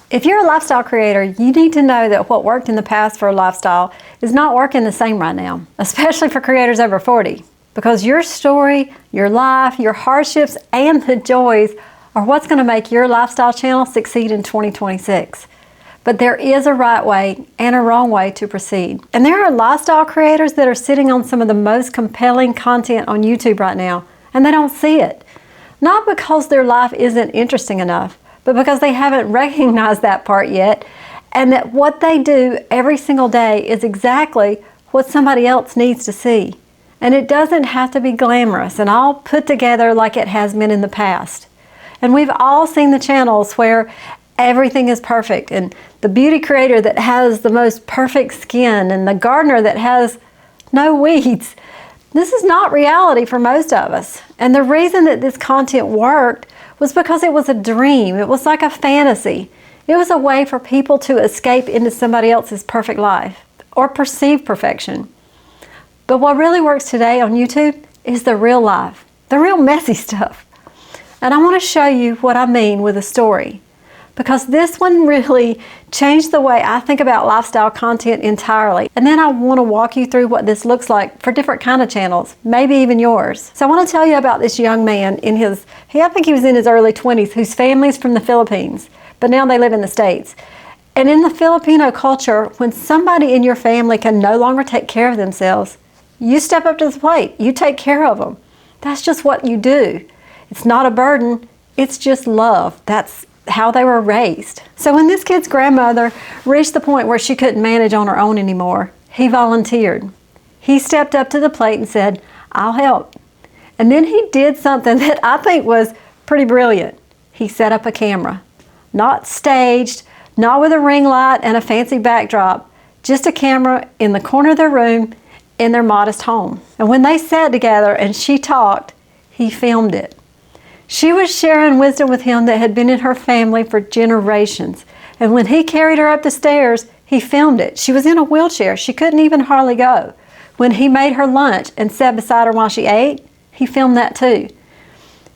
If you're a lifestyle creator, you need to know that what worked in the past for a lifestyle is not working the same right now, especially for creators over 40. Because your story, your life, your hardships, and the joys are what's going to make your lifestyle channel succeed in 2026. But there is a right way and a wrong way to proceed. And there are lifestyle creators that are sitting on some of the most compelling content on YouTube right now, and they don't see it. Not because their life isn't interesting enough, but because they haven't recognized that part yet, and that what they do every single day is exactly what somebody else needs to see. And it doesn't have to be glamorous and all put together like it has been in the past. And we've all seen the channels where everything is perfect, and the beauty creator that has the most perfect skin, and the gardener that has no weeds. This is not reality for most of us. And the reason that this content worked was because it was a dream. It was like a fantasy. It was a way for people to escape into somebody else's perfect life or perceived perfection. But what really works today on YouTube is the real life, the real messy stuff. And I want to show you what I mean with a story, because this one really changed the way I think about lifestyle content entirely. And then I want to walk you through what this looks like for different kind of channels, maybe even yours. So I want to tell you about this young man I think he was in his early 20s, whose family's from the Philippines, but now they live in the States. And in the Filipino culture, when somebody in your family can no longer take care of themselves, you step up to the plate, you take care of them. That's just what you do. It's not a burden, it's just love. That's how they were raised. So when this kid's grandmother reached the point where she couldn't manage on her own anymore, he volunteered. He stepped up to the plate and said, "I'll help." And then he did something that I think was pretty brilliant. He set up a camera. Not staged, not with a ring light and a fancy backdrop, just a camera in the corner of their room in their modest home. And when they sat together and she talked, he filmed it. She was sharing wisdom with him that had been in her family for generations. And when he carried her up the stairs, he filmed it. She was in a wheelchair. She couldn't even hardly go. When he made her lunch and sat beside her while she ate, he filmed that too.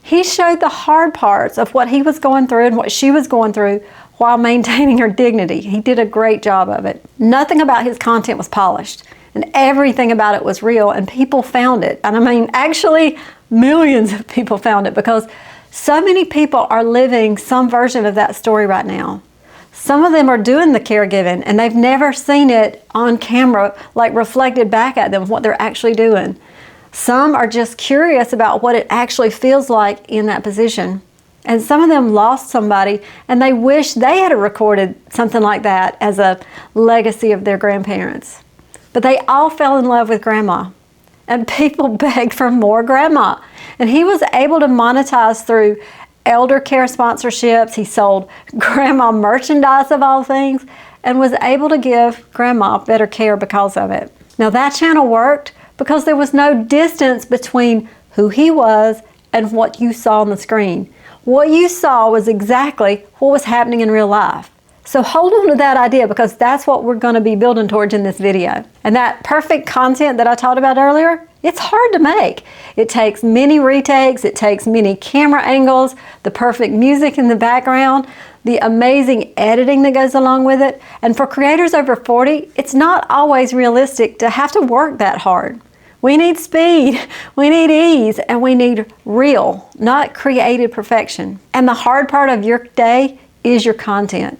He showed the hard parts of what he was going through and what she was going through while maintaining her dignity. He did a great job of it. Nothing about his content was polished, and everything about it was real, and people found it. And I mean, actually, millions of people found it, because so many people are living some version of that story right now. Some of them are doing the caregiving, and they've never seen it on camera, like reflected back at them, what they're actually doing. Some are just curious about what it actually feels like in that position. And some of them lost somebody, and they wish they had recorded something like that as a legacy of their grandparents. But they all fell in love with grandma, and people begged for more grandma. And he was able to monetize through elder care sponsorships. He sold grandma merchandise of all things, and was able to give grandma better care because of it. Now that channel worked because there was no distance between who he was and what you saw on the screen. What you saw was exactly what was happening in real life. So hold on to that idea, because that's what we're going to be building towards in this video. And that perfect content that I talked about earlier, it's hard to make. It takes many retakes, it takes many camera angles, the perfect music in the background, the amazing editing that goes along with it. And for creators over 40, it's not always realistic to have to work that hard. We need speed, we need ease, and we need real, not created perfection. And the hard part of your day is your content.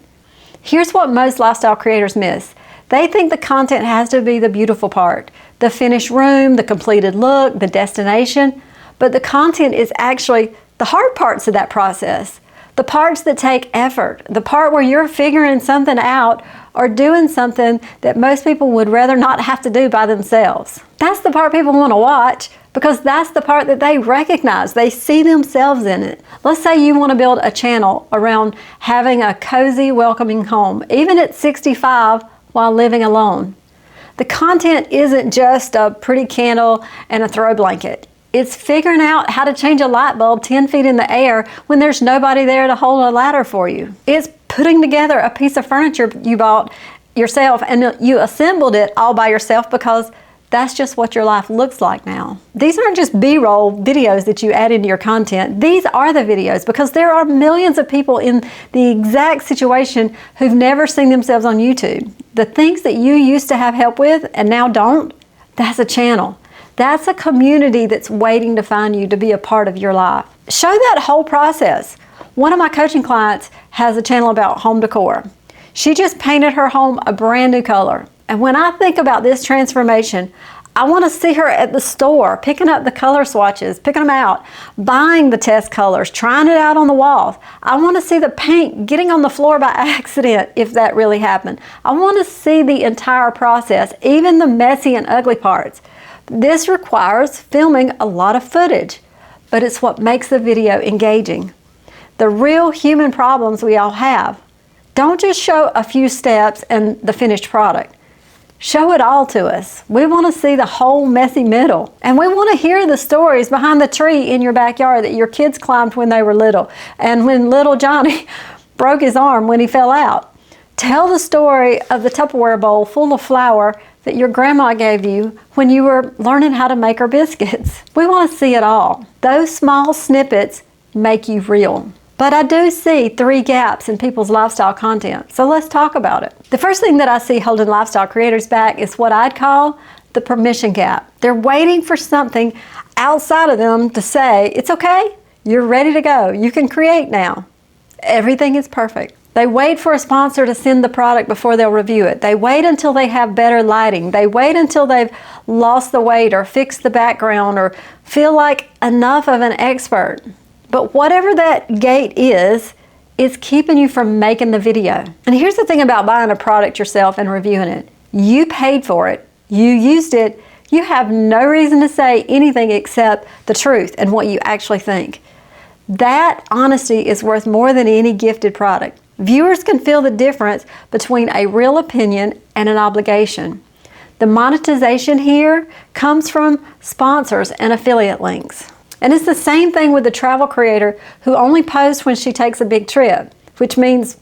Here's what most lifestyle creators miss. They think the content has to be the beautiful part, the finished room, the completed look, the destination, but the content is actually the hard parts of that process, the parts that take effort, the part where you're figuring something out or doing something that most people would rather not have to do by themselves. That's the part people want to watch, because that's the part that they recognize. They see themselves in it. Let's say you want to build a channel around having a cozy, welcoming home, even at 65 while living alone. The content isn't just a pretty candle and a throw blanket. It's figuring out how to change a light bulb 10 feet in the air when there's nobody there to hold a ladder for you. It's putting together a piece of furniture you bought yourself, and you assembled it all by yourself because That's just what your life looks like now. These aren't just B-roll videos that you add into your content. These are the videos, because there are millions of people in the exact situation who've never seen themselves on YouTube. The things that you used to have help with and now don't, that's a channel. That's a community that's waiting to find you to be a part of your life. Show that whole process. One of my coaching clients has a channel about home decor. She just painted her home a brand new color. And when I think about this transformation, I want to see her at the store, picking up the color swatches, picking them out, buying the test colors, trying it out on the walls. I want to see the paint getting on the floor by accident, if that really happened. I want to see the entire process, even the messy and ugly parts. This requires filming a lot of footage, but it's what makes the video engaging. The real human problems we all have. Don't just show a few steps and the finished product. Show it all to us. We want to see the whole messy middle. And we want to hear the stories behind the tree in your backyard that your kids climbed when they were little, and when little Johnny broke his arm when he fell out. Tell the story of the Tupperware bowl full of flour that your grandma gave you when you were learning how to make her biscuits. We want to see it all. Those small snippets make you real. But I do see 3 gaps in people's lifestyle content, so let's talk about it. The first thing that I see holding lifestyle creators back is what I'd call the permission gap. They're waiting for something outside of them to say, it's okay, you're ready to go, you can create now. Everything is perfect. They wait for a sponsor to send the product before they'll review it. They wait until they have better lighting. They wait until they've lost the weight or fixed the background or feel like enough of an expert. But whatever that gate is keeping you from making the video. And here's the thing about buying a product yourself and reviewing it. You paid for it. You used it. You have no reason to say anything except the truth and what you actually think. That honesty is worth more than any gifted product. Viewers can feel the difference between a real opinion and an obligation. The monetization here comes from sponsors and affiliate links. And it's the same thing with the travel creator who only posts when she takes a big trip, which means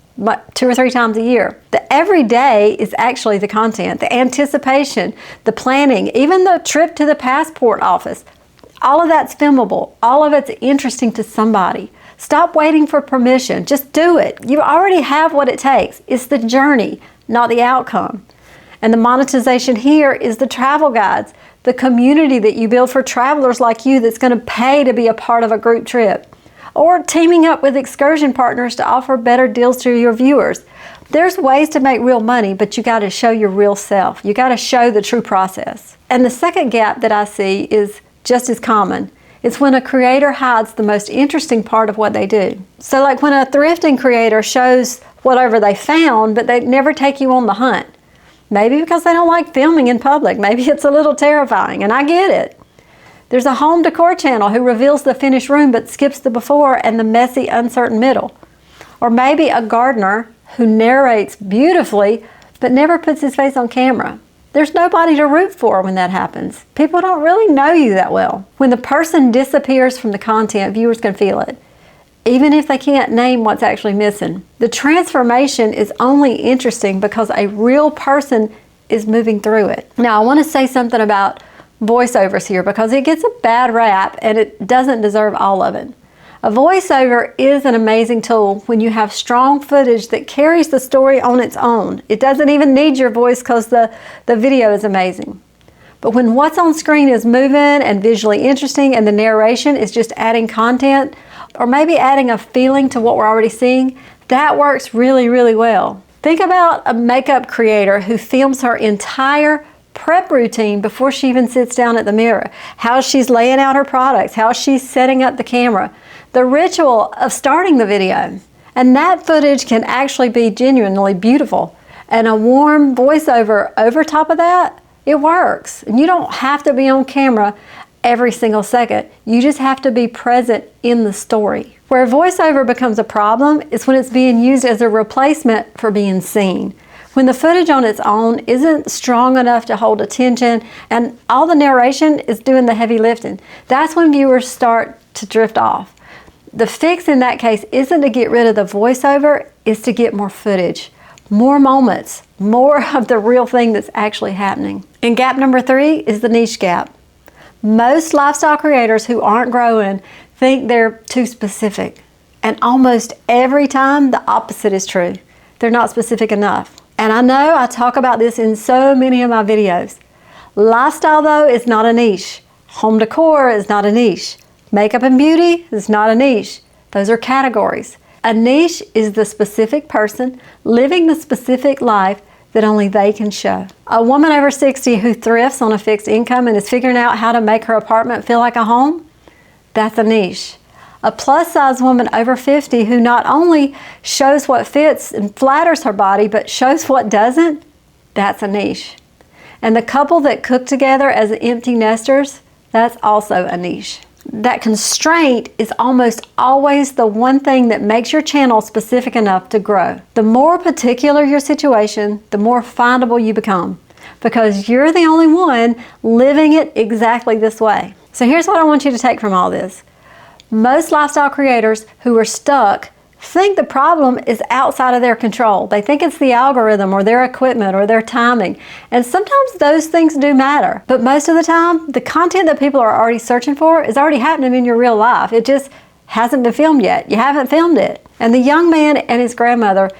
2 or 3 times a year. The everyday is actually the content, the anticipation, the planning, even the trip to the passport office. All of that's filmable. All of it's interesting to somebody. Stop waiting for permission. Just do it. You already have what it takes. It's the journey, not the outcome. And the monetization here is the travel guides, the community that you build for travelers like you that's going to pay to be a part of a group trip, or teaming up with excursion partners to offer better deals to your viewers. There's ways to make real money, but you got to show your real self. You got to show the true process. And the second gap that I see is just as common. It's when a creator hides the most interesting part of what they do. So like when a thrifting creator shows whatever they found, but they never take you on the hunt. Maybe because they don't like filming in public. Maybe it's a little terrifying, and I get it. There's a home decor channel who reveals the finished room but skips the before and the messy, uncertain middle. Or maybe a gardener who narrates beautifully but never puts his face on camera. There's nobody to root for when that happens. People don't really know you that well. When the person disappears from the content, viewers can feel it, even if they can't name what's actually missing. The transformation is only interesting because a real person is moving through it. Now, I want to say something about voiceovers here because it gets a bad rap and it doesn't deserve all of it. A voiceover is an amazing tool when you have strong footage that carries the story on its own. It doesn't even need your voice because the video is amazing. But when what's on screen is moving and visually interesting and the narration is just adding content, or maybe adding a feeling to what we're already seeing, that works really, really well. Think about a makeup creator who films her entire prep routine before she even sits down at the mirror. How she's laying out her products, how she's setting up the camera, the ritual of starting the video. And that footage can actually be genuinely beautiful. And a warm voiceover over top of that, it works. And you don't have to be on camera every single second. You just have to be present in the story. Where voiceover becomes a problem is when it's being used as a replacement for being seen. When the footage on its own isn't strong enough to hold attention and all the narration is doing the heavy lifting, that's when viewers start to drift off. The fix in that case isn't to get rid of the voiceover, it's to get more footage, more moments, more of the real thing that's actually happening. And gap number 3 is the niche gap. Most lifestyle creators who aren't growing think they're too specific. And almost every time the opposite is true. They're not specific enough. And I know I talk about this in so many of my videos. Lifestyle though is not a niche. Home decor is not a niche. Makeup and beauty is not a niche. Those are categories. A niche is the specific person living the specific life that only they can show. A woman over 60 who thrifts on a fixed income and is figuring out how to make her apartment feel like a home, that's a niche. A plus size woman over 50 who not only shows what fits and flatters her body, but shows what doesn't, that's a niche. And the couple that cook together as empty nesters, that's also a niche. That constraint is almost always the one thing that makes your channel specific enough to grow. The more particular your situation, the more findable you become, because you're the only one living it exactly this way. So here's what I want you to take from all this. Most lifestyle creators who are stuck think the problem is outside of their control. They think it's the algorithm or their equipment or their timing. And sometimes those things do matter. But most of the time, the content that people are already searching for is already happening in your real life. It just hasn't been filmed yet. You haven't filmed it. And the young man and his grandmother,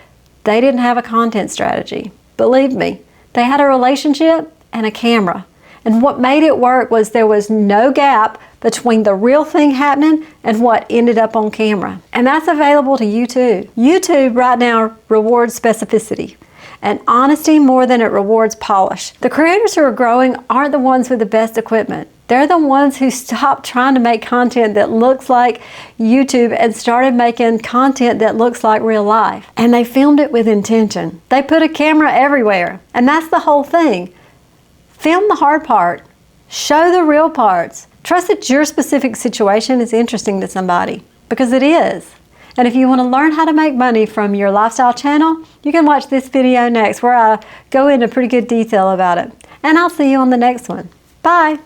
they didn't have a content strategy. Believe me, they had a relationship and a camera. And what made it work was there was no gap between the real thing happening and what ended up on camera. And that's available to you too. YouTube right now rewards specificity and honesty more than it rewards polish. The creators who are growing aren't the ones with the best equipment. They're the ones who stopped trying to make content that looks like YouTube and started making content that looks like real life. And they filmed it with intention. They put a camera everywhere. And that's the whole thing. Film the hard part. Show the real parts. Trust that your specific situation is interesting to somebody, because it is. And if you want to learn how to make money from your lifestyle channel, you can watch this video next where I go into pretty good detail about it. And I'll see you on the next one. Bye.